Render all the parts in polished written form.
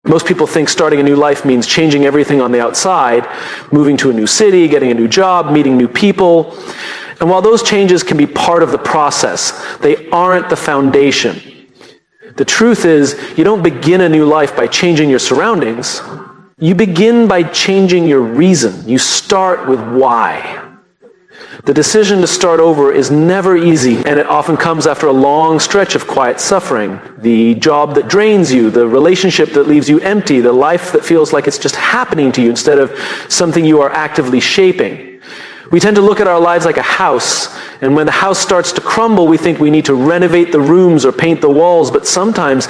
Most people think starting a new life means changing everything on the outside, moving to a new city, getting a new job, meeting new people. And while those changes can be part of the process, they aren't the foundation. The truth is, you don't begin a new life by changing your surroundings. You begin by changing your reason. You start with why. The decision to start over is never easy, and it often comes after a long stretch of quiet suffering. The job that drains you, the relationship that leaves you empty, the life that feels like it's just happening to you instead of something you are actively shaping. We tend to look at our lives like a house, and when the house starts to crumble, we think we need to renovate the rooms or paint the walls, but sometimes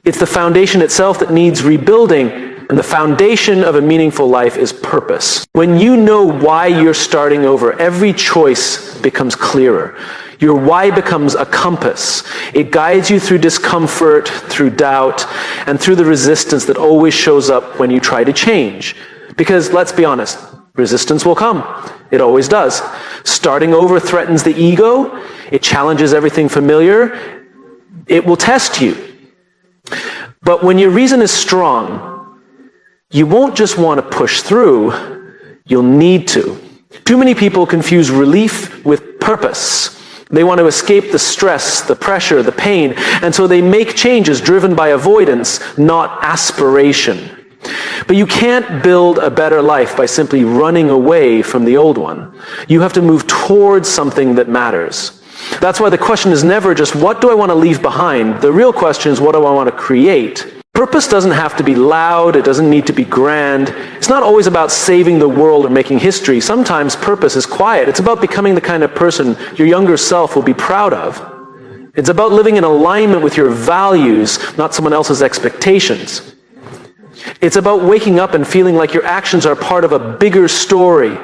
it's the foundation itself that needs rebuilding. And the foundation of a meaningful life is purpose. When you know why you're starting over, every choice becomes clearer. Your why becomes a compass. It guides you through discomfort, through doubt, and through the resistance that always shows up when you try to change. Because let's be honest, resistance will come. It always does. Starting over threatens the ego. It challenges everything familiar. It will test you. But when your reason is strong, you won't just want to push through, you'll need to. Too many people confuse relief with purpose. They want to escape the stress, the pressure, the pain, and so they make changes driven by avoidance, not aspiration. But you can't build a better life by simply running away from the old one. You have to move towards something that matters. That's why the question is never just, what do I want to leave behind? The real question is, what do I want to create? Purpose doesn't have to be loud, it doesn't need to be grand. It's not always about saving the world or making history. Sometimes purpose is quiet. It's about becoming the kind of person your younger self will be proud of. It's about living in alignment with your values, not someone else's expectations. It's about waking up and feeling like your actions are part of a bigger story,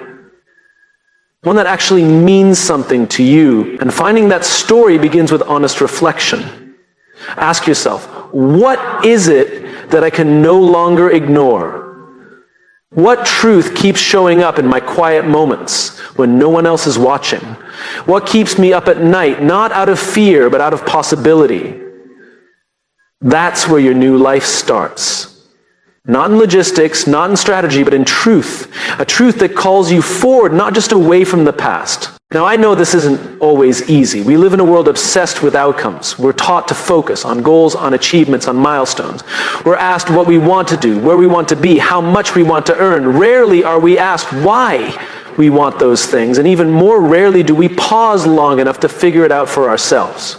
one that actually means something to you. And finding that story begins with honest reflection. Ask yourself, what is it that I can no longer ignore? What truth keeps showing up in my quiet moments when no one else is watching? What keeps me up at night, not out of fear, but out of possibility? That's where your new life starts. Not in logistics, not in strategy, but in truth. A truth that calls you forward, not just away from the past. Now, I know this isn't always easy. We live in a world obsessed with outcomes. We're taught to focus on goals, on achievements, on milestones. We're asked what we want to do, where we want to be, how much we want to earn. Rarely are we asked why we want those things, and even more rarely do we pause long enough to figure it out for ourselves.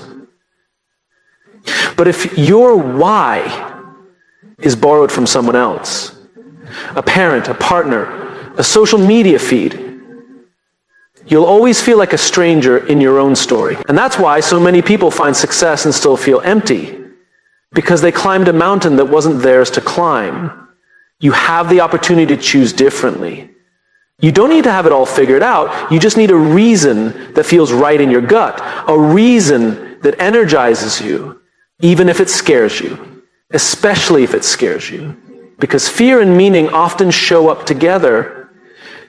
But if your why is borrowed from someone else, a parent, a partner, a social media feed, you'll always feel like a stranger in your own story. And that's why so many people find success and still feel empty, because they climbed a mountain that wasn't theirs to climb. You have the opportunity to choose differently. You don't need to have it all figured out. You just need a reason that feels right in your gut, a reason that energizes you, even if it scares you, especially if it scares you, because fear and meaning often show up together.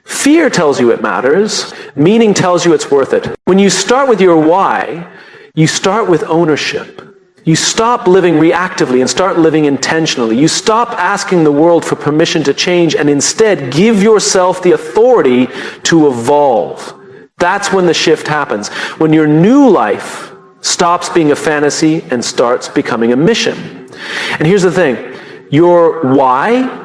Fear tells you it matters. Meaning tells you it's worth it. When you start with your why, you start with ownership. You stop living reactively and start living intentionally. You stop asking the world for permission to change and instead give yourself the authority to evolve. That's when the shift happens. When your new life stops being a fantasy and starts becoming a mission. And here's the thing. Your why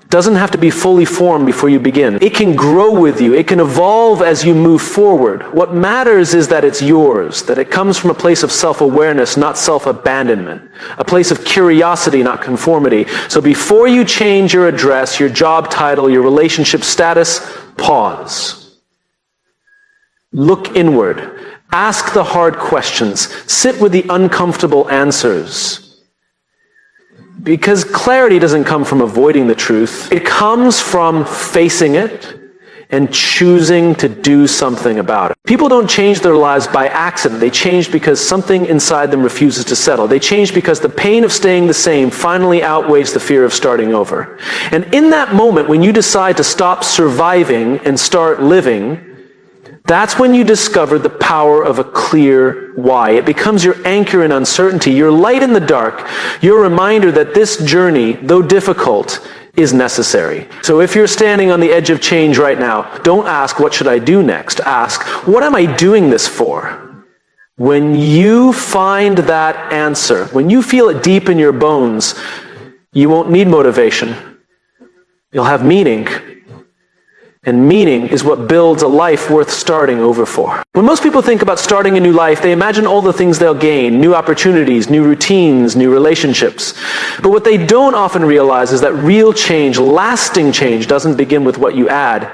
doesn't have to be fully formed before you begin. It can grow with you. It can evolve as you move forward. What matters is that it's yours, that it comes from a place of self-awareness, not self-abandonment, a place of curiosity, not conformity. So before you change your address, your job title, your relationship status, pause. Look inward. Ask the hard questions. Sit with the uncomfortable answers. Because clarity doesn't come from avoiding the truth. It comes from facing it and choosing to do something about it. People don't change their lives by accident. They change because something inside them refuses to settle. They change because the pain of staying the same finally outweighs the fear of starting over. And in that moment, when you decide to stop surviving and start living, That's when you discover the power of a clear why. It becomes your anchor in uncertainty, your light in the dark, your reminder that this journey, though difficult, is necessary. So if you're standing on the edge of change right now, don't ask, what should I do next? Ask, what am I doing this for? When you find that answer, when you feel it deep in your bones, you won't need motivation. You'll have meaning. And meaning is what builds a life worth starting over for. When most people think about starting a new life, they imagine all the things they'll gain, new opportunities, new routines, new relationships. But what they don't often realize is that real change, lasting change, doesn't begin with what you add.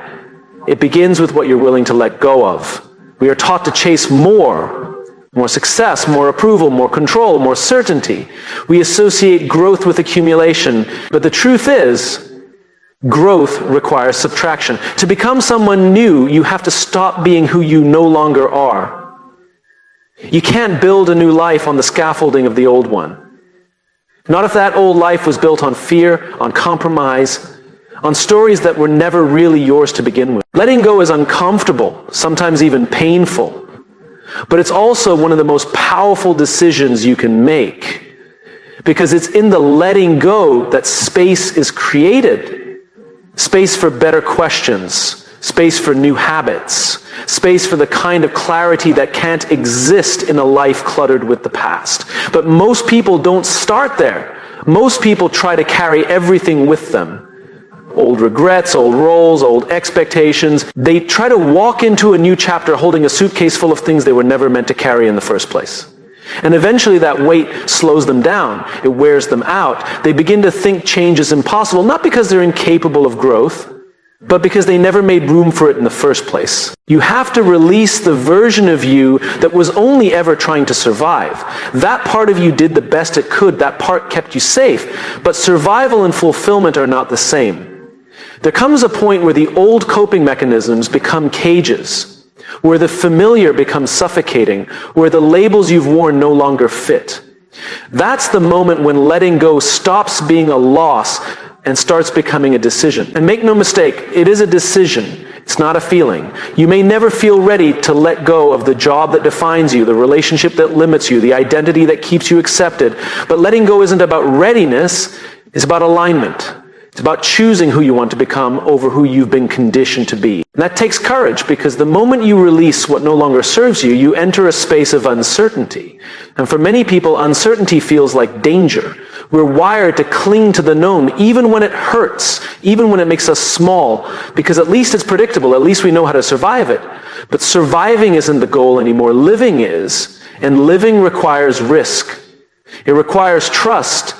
It begins with what you're willing to let go of. We are taught to chase more success, more approval, more control, more certainty. We associate growth with accumulation. But the truth is, growth requires subtraction. To become someone new, you have to stop being who you no longer are. You can't build a new life on the scaffolding of the old one. Not if that old life was built on fear, on compromise, on stories that were never really yours to begin with. Letting go is uncomfortable, sometimes even painful. But it's also one of the most powerful decisions you can make. Because it's in the letting go that space is created. Space for better questions, space for new habits, space for the kind of clarity that can't exist in a life cluttered with the past. But most people don't start there. Most people try to carry everything with them. Old regrets, old roles, old expectations. They try to walk into a new chapter holding a suitcase full of things they were never meant to carry in the first place. And eventually that weight slows them down. It wears them out. They begin to think change is impossible, not because they're incapable of growth, but because they never made room for it in the first place. You have to release the version of you that was only ever trying to survive. That part of you did the best it could. That part kept you safe. But survival and fulfillment are not the same. There comes a point where the old coping mechanisms become cages, where the familiar becomes suffocating, where the labels you've worn no longer fit. That's the moment when letting go stops being a loss and starts becoming a decision. And make no mistake, it is a decision. It's not a feeling. You may never feel ready to let go of the job that defines you, the relationship that limits you, the identity that keeps you accepted. But letting go isn't about readiness, it's about alignment. It's about choosing who you want to become over who you've been conditioned to be. And that takes courage, because the moment you release what no longer serves you, you enter a space of uncertainty. And for many people, uncertainty feels like danger. We're wired to cling to the known, even when it hurts, even when it makes us small, because at least it's predictable, at least we know how to survive it. But surviving isn't the goal anymore, living is. And living requires risk. It requires trust.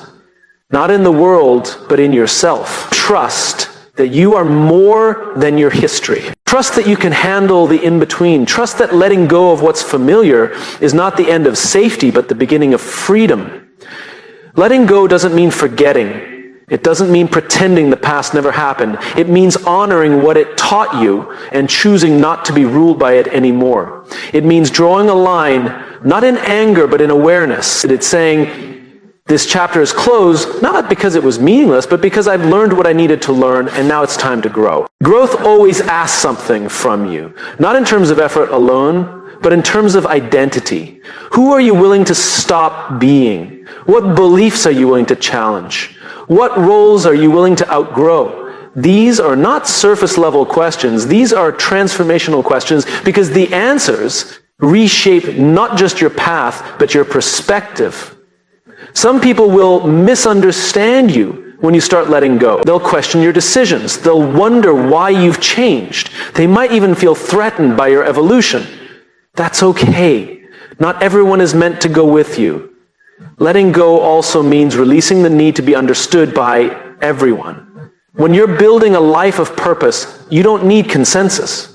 Not in the world, but in yourself. Trust that you are more than your history. Trust that you can handle the in-between. Trust that letting go of what's familiar is not the end of safety, but the beginning of freedom. Letting go doesn't mean forgetting. It doesn't mean pretending the past never happened. It means honoring what it taught you and choosing not to be ruled by it anymore. It means drawing a line, not in anger, but in awareness. It's saying, this chapter is closed, not because it was meaningless, but because I've learned what I needed to learn, and now it's time to grow. Growth always asks something from you, not in terms of effort alone, but in terms of identity. Who are you willing to stop being? What beliefs are you willing to challenge? What roles are you willing to outgrow? These are not surface-level questions. These are transformational questions, because the answers reshape not just your path, but your perspective. Some people will misunderstand you when you start letting go. They'll question your decisions. They'll wonder why you've changed. They might even feel threatened by your evolution. That's okay. Not everyone is meant to go with you. Letting go also means releasing the need to be understood by everyone. When you're building a life of purpose, you don't need consensus.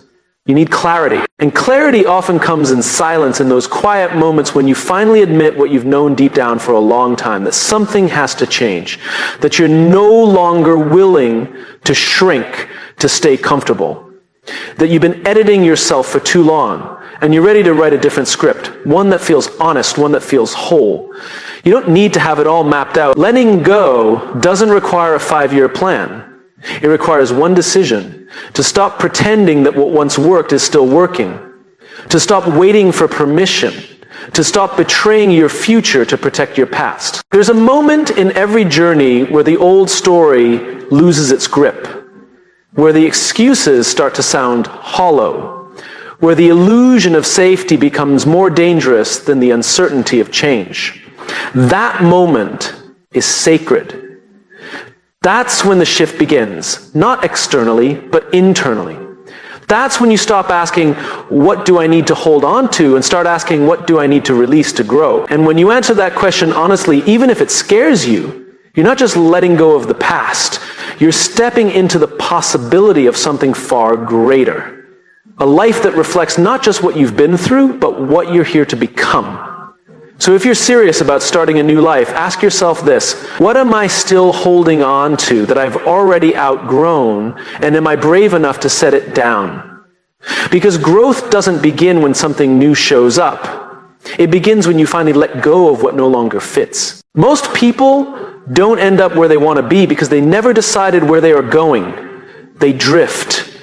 You need clarity. And clarity often comes in silence, in those quiet moments when you finally admit what you've known deep down for a long time, that something has to change, that you're no longer willing to shrink to stay comfortable, that you've been editing yourself for too long, and you're ready to write a different script, one that feels honest, one that feels whole. You don't need to have it all mapped out. Letting go doesn't require a 5-year plan. It requires one decision: to stop pretending that what once worked is still working, to stop waiting for permission, to stop betraying your future to protect your past. There's a moment in every journey where the old story loses its grip, where the excuses start to sound hollow, where the illusion of safety becomes more dangerous than the uncertainty of change. That moment is sacred. That's when the shift begins, not externally, but internally. That's when you stop asking, what do I need to hold on to, and start asking, what do I need to release to grow? And when you answer that question honestly, even if it scares you, you're not just letting go of the past. You're stepping into the possibility of something far greater. A life that reflects not just what you've been through, but what you're here to become. So if you're serious about starting a new life, ask yourself this: what am I still holding on to that I've already outgrown, and am I brave enough to set it down? Because growth doesn't begin when something new shows up. It begins when you finally let go of what no longer fits. Most people don't end up where they want to be because they never decided where they are going. They drift,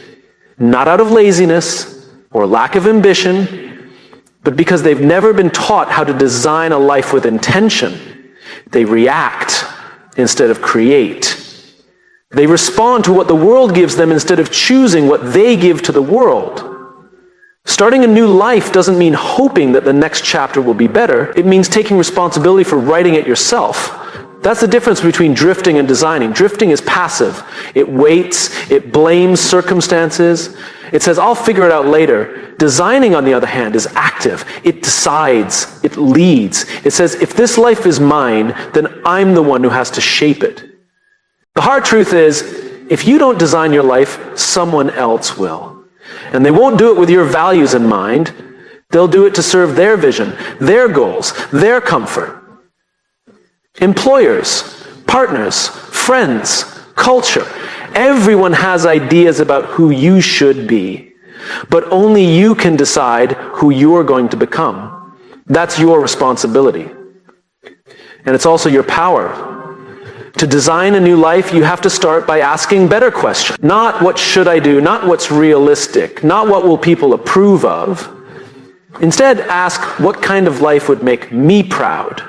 not out of laziness or lack of ambition, but because they've never been taught how to design a life with intention. They react instead of create. They respond to what the world gives them instead of choosing what they give to the world. Starting a new life doesn't mean hoping that the next chapter will be better. It means taking responsibility for writing it yourself. That's the difference between drifting and designing. Drifting is passive. It waits, it blames circumstances. It says, I'll figure it out later. Designing, on the other hand, is active. It decides, it leads. It says, if this life is mine, then I'm the one who has to shape it. The hard truth is, if you don't design your life, someone else will. And they won't do it with your values in mind. They'll do it to serve their vision, their goals, their comfort. Employers, partners, friends, culture. Everyone has ideas about who you should be, but only you can decide who you're going to become. That's your responsibility. And it's also your power. To design a new life, you have to start by asking better questions. Not what should I do, not what's realistic, not what will people approve of. Instead, ask what kind of life would make me proud.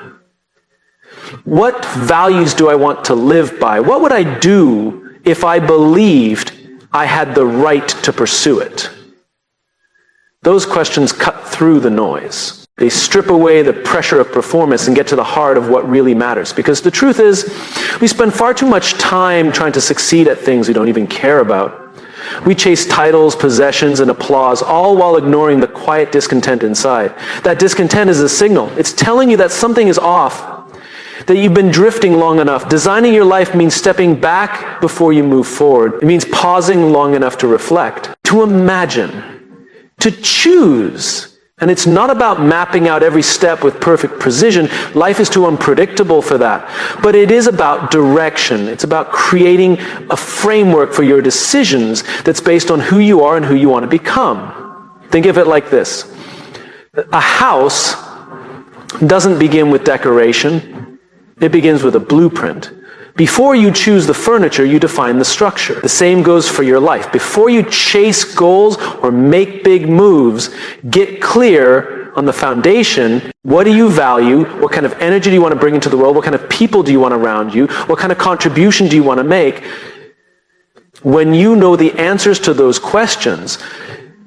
What values do I want to live by? What would I do if I believed I had the right to pursue it? Those questions cut through the noise. They strip away the pressure of performance and get to the heart of what really matters. Because the truth is, we spend far too much time trying to succeed at things we don't even care about. We chase titles, possessions, and applause, all while ignoring the quiet discontent inside. That discontent is a signal. It's telling you that something is off, that you've been drifting long enough. Designing your life means stepping back before you move forward. It means pausing long enough to reflect, to imagine, to choose. And it's not about mapping out every step with perfect precision. Life is too unpredictable for that. But it is about direction. It's about creating a framework for your decisions that's based on who you are and who you want to become. Think of it like this. A house doesn't begin with decoration. It begins with a blueprint. Before you choose the furniture, you define the structure. The same goes for your life. Before you chase goals or make big moves, get clear on the foundation. What do you value? What kind of energy do you want to bring into the world? What kind of people do you want around you? What kind of contribution do you want to make? When you know the answers to those questions,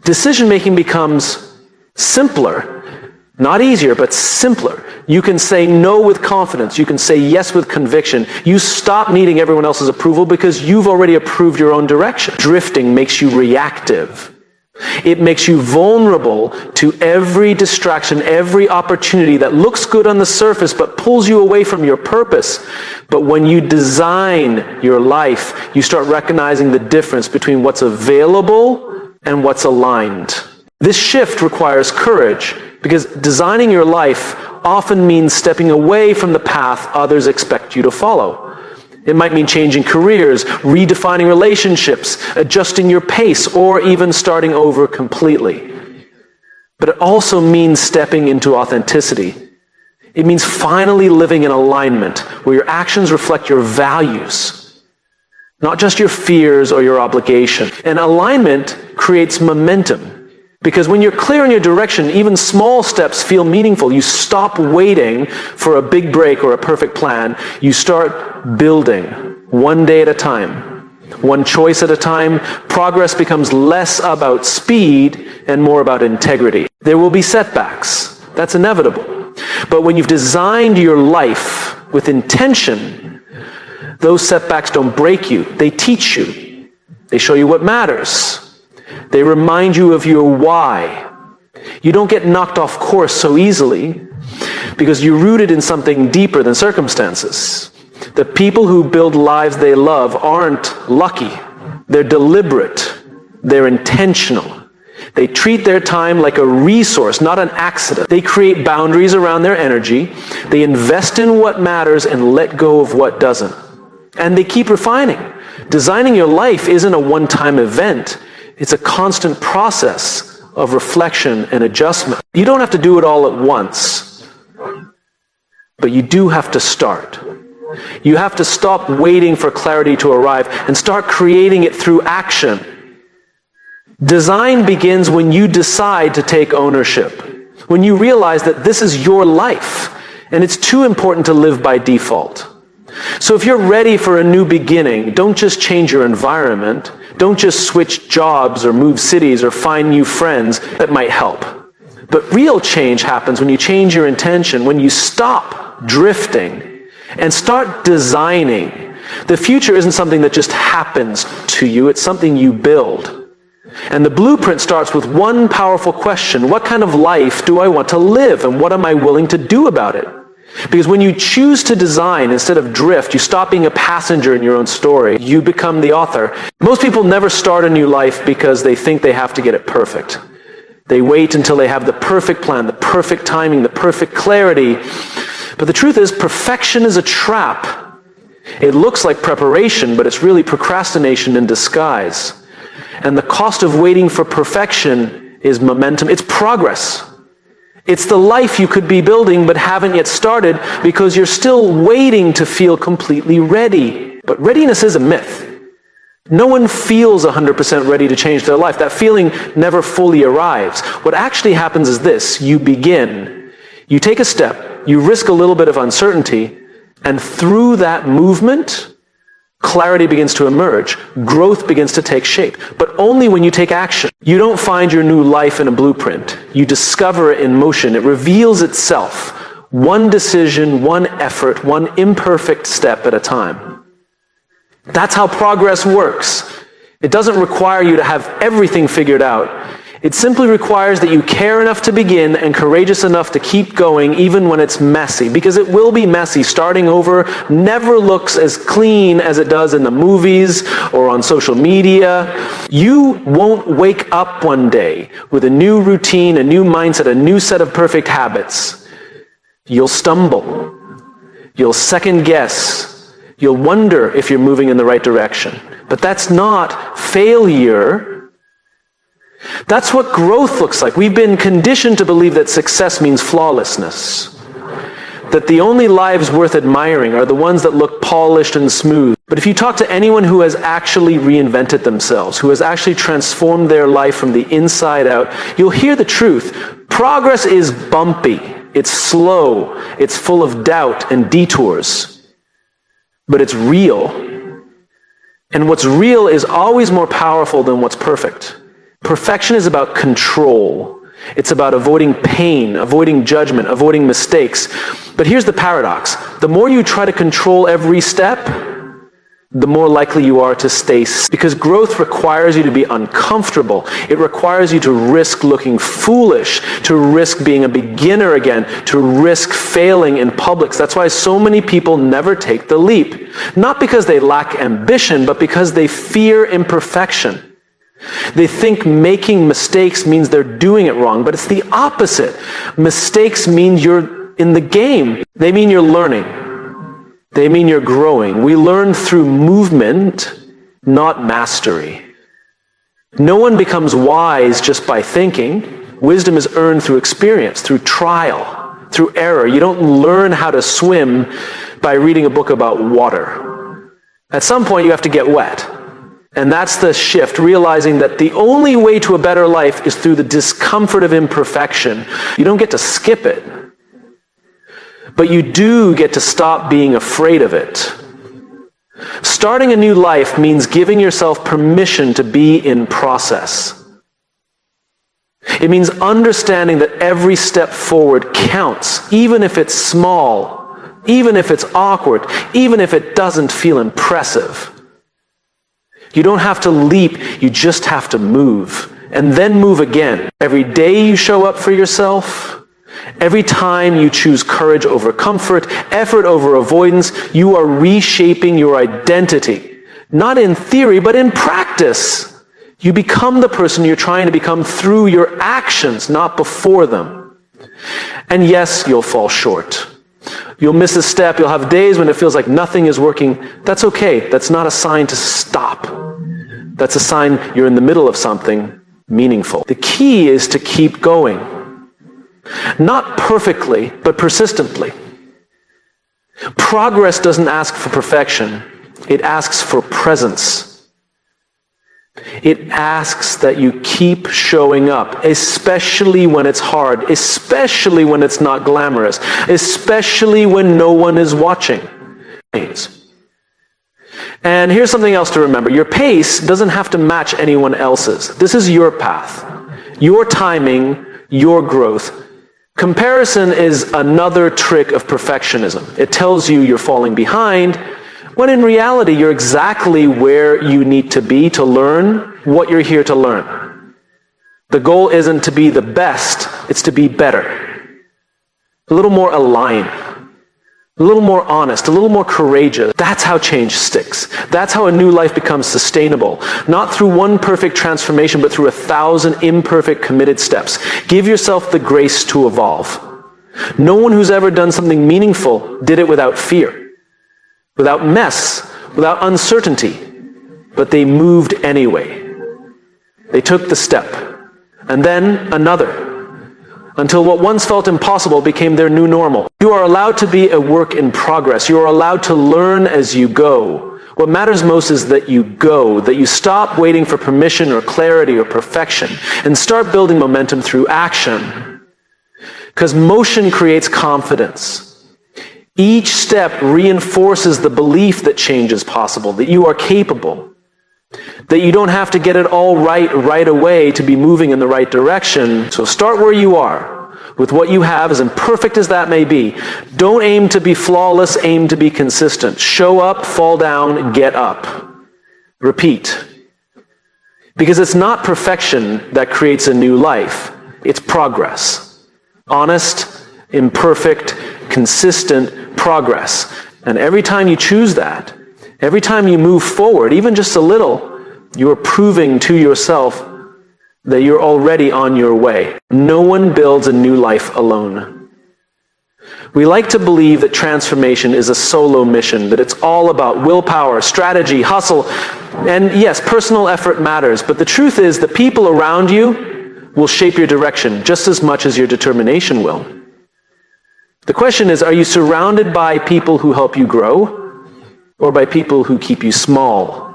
decision-making becomes simpler. Not easier, but simpler. You can say no with confidence. You can say yes with conviction. You stop needing everyone else's approval because you've already approved your own direction. Drifting makes you reactive. It makes you vulnerable to every distraction, every opportunity that looks good on the surface but pulls you away from your purpose. But when you design your life, you start recognizing the difference between what's available and what's aligned. This shift requires courage, because designing your life often means stepping away from the path others expect you to follow. It might mean changing careers, redefining relationships, adjusting your pace, or even starting over completely. But it also means stepping into authenticity. It means finally living in alignment, where your actions reflect your values, not just your fears or your obligation. And alignment creates momentum. Because when you're clear in your direction, even small steps feel meaningful. You stop waiting for a big break or a perfect plan. You start building one day at a time, one choice at a time. Progress becomes less about speed and more about integrity. There will be setbacks. That's inevitable. But when you've designed your life with intention, those setbacks don't break you. They teach you. They show you what matters. They remind you of your why. You don't get knocked off course so easily because you're rooted in something deeper than circumstances. The people who build lives they love aren't lucky. They're deliberate. They're intentional. They treat their time like a resource, not an accident. They create boundaries around their energy. They invest in what matters and let go of what doesn't. And they keep refining. Designing your life isn't a one-time event. It's a constant process of reflection and adjustment. You don't have to do it all at once, but you do have to start. You have to stop waiting for clarity to arrive and start creating it through action. Design begins when you decide to take ownership, when you realize that this is your life and it's too important to live by default. So if you're ready for a new beginning, don't just change your environment. Don't just switch jobs or move cities or find new friends. That might help. But real change happens when you change your intention, when you stop drifting and start designing. The future isn't something that just happens to you. It's something you build. And the blueprint starts with one powerful question. What kind of life do I want to live? And what am I willing to do about it? Because when you choose to design instead of drift, you stop being a passenger in your own story. You become the author. Most people never start a new life because they think they have to get it perfect. They wait until they have the perfect plan, the perfect timing, the perfect clarity. But the truth is, perfection is a trap. It looks like preparation, but it's really procrastination in disguise. And the cost of waiting for perfection is momentum. It's progress. It's the life you could be building but haven't yet started because you're still waiting to feel completely ready. But readiness is a myth. No one feels 100% ready to change their life. That feeling never fully arrives. What actually happens is this. You begin. You take a step. You risk a little bit of uncertainty. And through that movement, clarity begins to emerge. Growth begins to take shape. But only when you take action. You don't find your new life in a blueprint. You discover it in motion. It reveals itself. One decision, one effort, one imperfect step at a time. That's how progress works. It doesn't require you to have everything figured out. It simply requires that you care enough to begin and courageous enough to keep going even when it's messy. Because it will be messy. Starting over never looks as clean as it does in the movies or on social media. You won't wake up one day with a new routine, a new mindset, a new set of perfect habits. You'll stumble. You'll second guess. You'll wonder if you're moving in the right direction. But that's not failure. That's what growth looks like. We've been conditioned to believe that success means flawlessness. That the only lives worth admiring are the ones that look polished and smooth. But if you talk to anyone who has actually reinvented themselves, who has actually transformed their life from the inside out, you'll hear the truth. Progress is bumpy. It's slow. It's full of doubt and detours. But it's real. And what's real is always more powerful than what's perfect. Perfection is about control. It's about avoiding pain, avoiding judgment, avoiding mistakes. But here's the paradox. The more you try to control every step, the more likely you are to stay stuck. Because growth requires you to be uncomfortable. It requires you to risk looking foolish, to risk being a beginner again, to risk failing in public. That's why so many people never take the leap. Not because they lack ambition, but because they fear imperfection. They think making mistakes means they're doing it wrong, but it's the opposite. Mistakes mean you're in the game. They mean you're learning. They mean you're growing. We learn through movement, not mastery. No one becomes wise just by thinking. Wisdom is earned through experience, through trial, through error. You don't learn how to swim by reading a book about water. At some point, you have to get wet. And that's the shift, realizing that the only way to a better life is through the discomfort of imperfection. You don't get to skip it, but you do get to stop being afraid of it. Starting a new life means giving yourself permission to be in process. It means understanding that every step forward counts, even if it's small, even if it's awkward, even if it doesn't feel impressive. You don't have to leap, you just have to move, and then move again. Every day you show up for yourself, every time you choose courage over comfort, effort over avoidance, you are reshaping your identity. Not in theory, but in practice. You become the person you're trying to become through your actions, not before them. And yes, you'll fall short. You'll miss a step. You'll have days when it feels like nothing is working. That's okay. That's not a sign to stop. That's a sign you're in the middle of something meaningful. The key is to keep going. Not perfectly, but persistently. Progress doesn't ask for perfection. It asks for presence. It asks that you keep showing up, especially when it's hard, especially when it's not glamorous, especially when no one is watching. And here's something else to remember. Your pace doesn't have to match anyone else's. This is your path, your timing, your growth. Comparison is another trick of perfectionism. It tells you you're falling behind, when in reality, you're exactly where you need to be to learn what you're here to learn. The goal isn't to be the best, it's to be better. A little more aligned, a little more honest, a little more courageous. That's how change sticks. That's how a new life becomes sustainable. Not through one perfect transformation, but through 1,000 imperfect committed steps. Give yourself the grace to evolve. No one who's ever done something meaningful did it without fear, without mess, without uncertainty, but they moved anyway. They took the step, and then another, until what once felt impossible became their new normal. You are allowed to be a work in progress. You are allowed to learn as you go. What matters most is that you go, that you stop waiting for permission or clarity or perfection, and start building momentum through action. Because motion creates confidence. Each step reinforces the belief that change is possible, that you are capable, that you don't have to get it all right away to be moving in the right direction. So start where you are, with what you have, as imperfect as that may be. Don't aim to be flawless, aim to be consistent. Show up, fall down, get up. Repeat. Because it's not perfection that creates a new life, it's progress. Honest, imperfect, consistent progress. And every time you choose that, every time you move forward, even just a little, you are proving to yourself that you're already on your way. No one builds a new life alone. We like to believe that transformation is a solo mission, that it's all about willpower, strategy, hustle, and yes, personal effort matters, but the truth is the people around you will shape your direction just as much as your determination will. The question is, are you surrounded by people who help you grow, or by people who keep you small?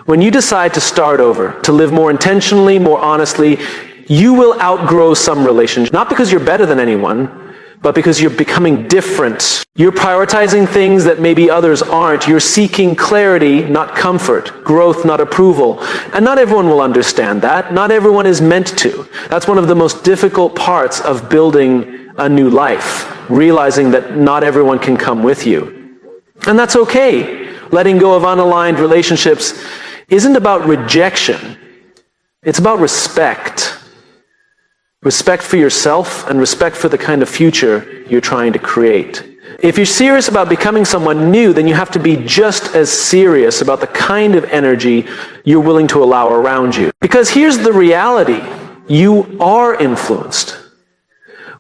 When you decide to start over, to live more intentionally, more honestly, you will outgrow some relationship, not because you're better than anyone, but because you're becoming different. You're prioritizing things that maybe others aren't. You're seeking clarity, not comfort, growth, not approval. And not everyone will understand that. Not everyone is meant to. That's one of the most difficult parts of building a new life, realizing that not everyone can come with you. And that's okay. Letting go of unaligned relationships isn't about rejection. It's about respect. Respect for yourself and respect for the kind of future you're trying to create. If you're serious about becoming someone new, then you have to be just as serious about the kind of energy you're willing to allow around you. Because here's the reality. You are influenced.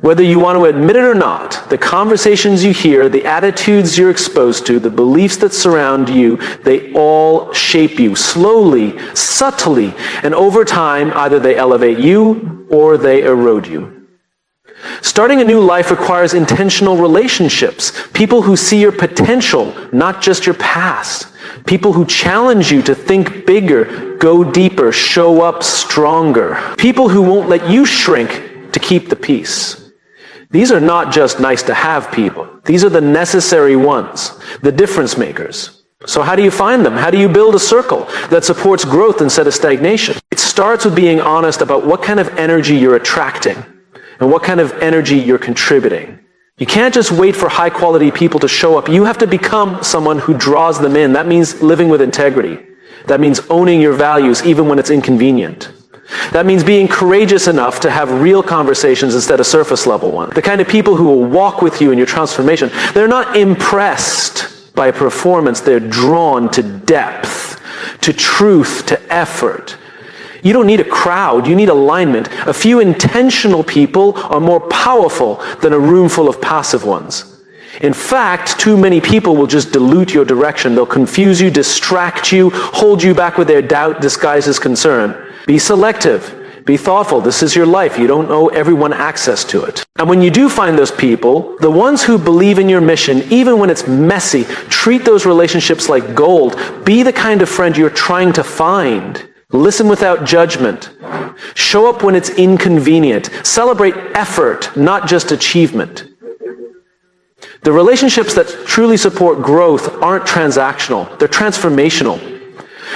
Whether you want to admit it or not, the conversations you hear, the attitudes you're exposed to, the beliefs that surround you, they all shape you slowly, subtly, and over time, either they elevate you or they erode you. Starting a new life requires intentional relationships, people who see your potential, not just your past. People who challenge you to think bigger, go deeper, show up stronger. People who won't let you shrink to keep the peace. These are not just nice to have people. These are the necessary ones, the difference makers. So how do you find them? How do you build a circle that supports growth instead of stagnation? It starts with being honest about what kind of energy you're attracting and what kind of energy you're contributing. You can't just wait for high-quality people to show up. You have to become someone who draws them in. That means living with integrity. That means owning your values even when it's inconvenient. That means being courageous enough to have real conversations instead of surface-level ones. The kind of people who will walk with you in your transformation. They're not impressed by performance. They're drawn to depth, to truth, to effort. You don't need a crowd, you need alignment. A few intentional people are more powerful than a room full of passive ones. In fact, too many people will just dilute your direction. They'll confuse you, distract you, hold you back with their doubt disguised as concern. Be selective. Be thoughtful. This is your life. You don't owe everyone access to it. And when you do find those people, the ones who believe in your mission, even when it's messy, treat those relationships like gold. Be the kind of friend you're trying to find. Listen without judgment. Show up when it's inconvenient. Celebrate effort, not just achievement. The relationships that truly support growth aren't transactional. They're transformational.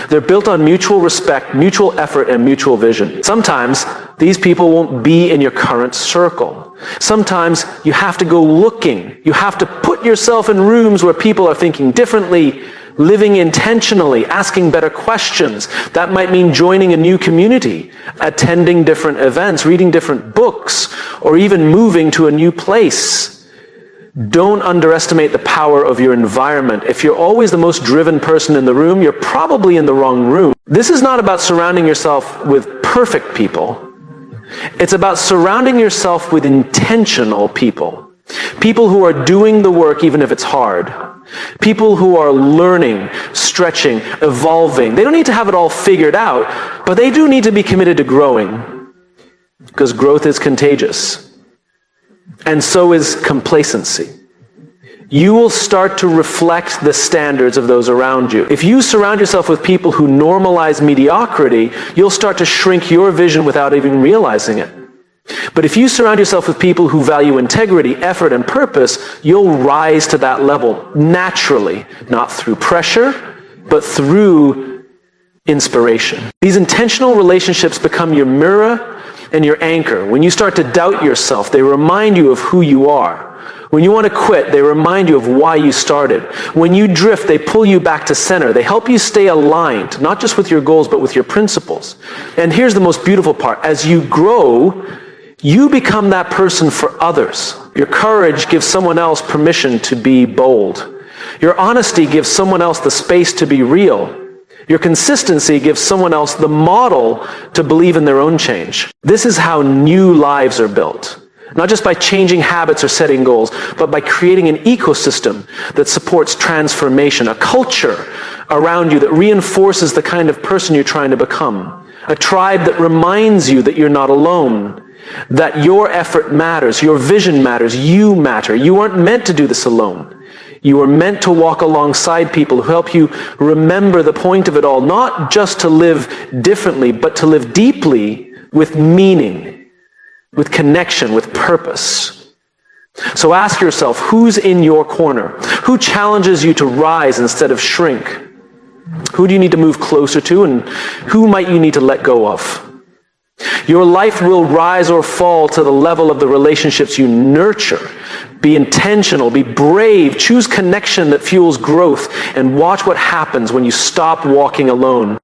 They're built on mutual respect, mutual effort, and mutual vision. Sometimes these people won't be in your current circle. Sometimes you have to go looking. You have to put yourself in rooms where people are thinking differently, living intentionally, asking better questions. That might mean joining a new community, attending different events, reading different books, or even moving to a new place. Don't underestimate the power of your environment. If you're always the most driven person in the room, you're probably in the wrong room. This is not about surrounding yourself with perfect people. It's about surrounding yourself with intentional people. People who are doing the work even if it's hard. People who are learning, stretching, evolving. They don't need to have it all figured out, but they do need to be committed to growing, because growth is contagious. And so is complacency. You will start to reflect the standards of those around you. If you surround yourself with people who normalize mediocrity, you'll start to shrink your vision without even realizing it. But if you surround yourself with people who value integrity, effort, and purpose, you'll rise to that level naturally, not through pressure, but through inspiration. These intentional relationships become your mirror and your anchor. When you start to doubt yourself, they remind you of who you are. When you want to quit, they remind you of why you started. When you drift, they pull you back to center. They help you stay aligned, not just with your goals, but with your principles. And here's the most beautiful part. As you grow, you become that person for others. Your courage gives someone else permission to be bold. Your honesty gives someone else the space to be real. Your consistency gives someone else the model to believe in their own change. This is how new lives are built. Not just by changing habits or setting goals, but by creating an ecosystem that supports transformation, a culture around you that reinforces the kind of person you're trying to become, a tribe that reminds you that you're not alone, that your effort matters, your vision matters, you matter. You aren't meant to do this alone. You are meant to walk alongside people who help you remember the point of it all, not just to live differently, but to live deeply with meaning, with connection, with purpose. So ask yourself, who's in your corner? Who challenges you to rise instead of shrink? Who do you need to move closer to, and who might you need to let go of? Your life will rise or fall to the level of the relationships you nurture. Be intentional, be brave, choose connection that fuels growth, and watch what happens when you stop walking alone.